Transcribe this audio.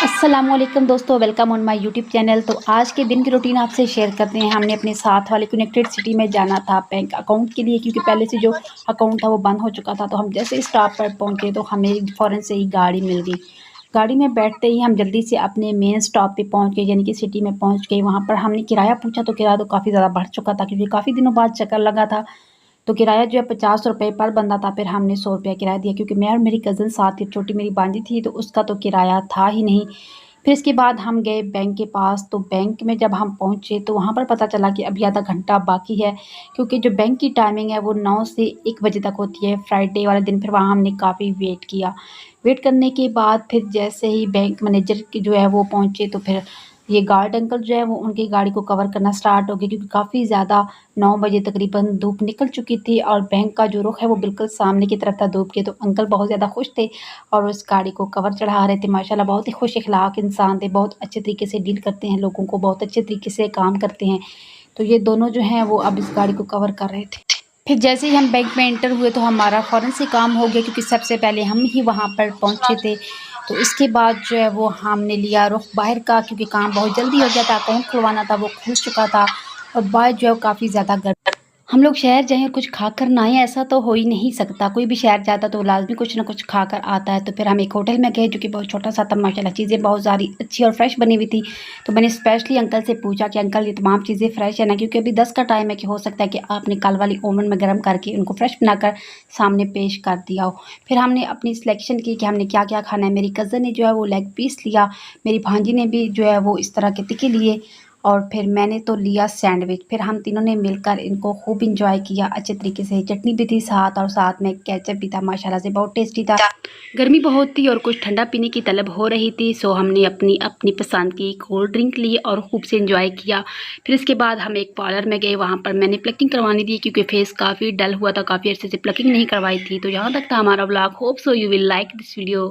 अस्सलामुअलैकुम दोस्तों, welcome on my YouTube channel. तो आज के दिन की रूटीन आपसे शेयर करते हैं। हमने अपने साथ वाले कनेक्टेड सिटी में जाना था बैंक अकाउंट के लिए, क्योंकि पहले से जो अकाउंट था वो बंद हो चुका था। तो हम जैसे स्टॉप पर पहुंचे तो हमें फ़ौरन से ही गाड़ी मिल गई। गाड़ी में बैठते ही हम जल्दी से अपने मेन स्टॉप पे पहुंच गए, यानी कि सिटी में पहुंच गए। वहाँ पर हमने किराया पूछा तो किराया तो काफ़ी ज़्यादा बढ़ चुका था, क्योंकि काफ़ी दिनों बाद चक्कर लगा था। तो किराया जो है 50 रुपये पर बंदा था। फिर हमने 100 रुपया किराया दिया, क्योंकि मैं और मेरी कज़न साथ थी, छोटी मेरी भांजी थी, तो उसका तो किराया था ही नहीं। फिर इसके बाद हम गए बैंक के पास। तो बैंक में जब हम पहुँचे तो वहाँ पर पता चला कि अभी आधा घंटा बाकी है, क्योंकि जो बैंक की टाइमिंग है वो 9 से 1 बजे तक होती है फ्राइडे वाले दिन। फिर वहाँ हमने काफ़ी वेट किया। वेट करने के बाद फिर जैसे ही बैंक मैनेजर की जो है वो पहुँचे, तो फिर ये गार्ड अंकल जो है वो उनकी गाड़ी को कवर करना स्टार्ट हो गए, क्योंकि काफ़ी ज़्यादा 9 बजे तकरीबन धूप निकल चुकी थी और बैंक का जो रुख है वो बिल्कुल सामने की तरफ था धूप के। तो अंकल बहुत ज़्यादा खुश थे और उस गाड़ी को कवर चढ़ा रहे थे। माशाल्लाह बहुत ही खुश इखलाक इंसान थे, बहुत अच्छे तरीके से डील करते हैं लोगों को, बहुत अच्छे तरीके से काम करते हैं। तो ये दोनों जो हैं वो अब इस गाड़ी को कवर कर रहे थे। फिर जैसे ही हम बैंक में एंटर हुए तो हमारा फ़ौरन से काम हो गया, क्योंकि सबसे पहले हम ही वहाँ पर पहुँचे थे। तो इसके बाद जो है वो हमने लिया रुख बाहर का, क्योंकि काम बहुत जल्दी हो गया था। अकाउंट खुलवाना था, वो खुल चुका था और बाहर जो है वो काफ़ी ज़्यादा गर्म। हम लोग शहर जाएँ और कुछ खाकर ना आएँ, ऐसा तो हो ही नहीं सकता। कोई भी शहर जाता तो लाज़मी कुछ ना कुछ खाकर आता है। तो फिर हम एक होटल में गए, जो कि बहुत छोटा-सा था। माशाल्लाह चीज़ें बहुत सारी अच्छी और फ्रेश बनी हुई थी। तो मैंने स्पेशली अंकल से पूछा कि अंकल ये तमाम चीज़ें फ्रेश है ना? क्योंकि अभी 10 का टाइम है, कि हो सकता है कि आपने कल वाली ओवन में गर्म करके उनको फ्रेश बनाकर सामने पेश कर दिया हो। फिर हमने अपनी सिलेक्शन की कि हमने क्या-क्या खाना है। मेरी कज़न ने जो है वो लेग पीस लिया, मेरी भांजी ने भी जो है वो इस तरह के टिक्के लिए और फिर मैंने तो लिया सैंडविच। फिर हम तीनों ने मिलकर इनको खूब एंजॉय किया अच्छे तरीके से। चटनी भी थी साथ और साथ में केचप भी था, माशाल्लाह से बहुत टेस्टी था। गर्मी बहुत थी और कुछ ठंडा पीने की तलब हो रही थी, सो हमने अपनी अपनी पसंद की कोल्ड ड्रिंक ली और खूब से एंजॉय किया। फिर इसके बाद हम एक पार्लर में गए, वहाँ पर मैंने प्लकिंग करवानी थी, क्योंकि फेस काफ़ी डल हुआ था, काफ़ी अर्से से प्लकिंग नहीं करवाई थी। तो यहाँ तक था हमारा vlog. Hope so you will like this video.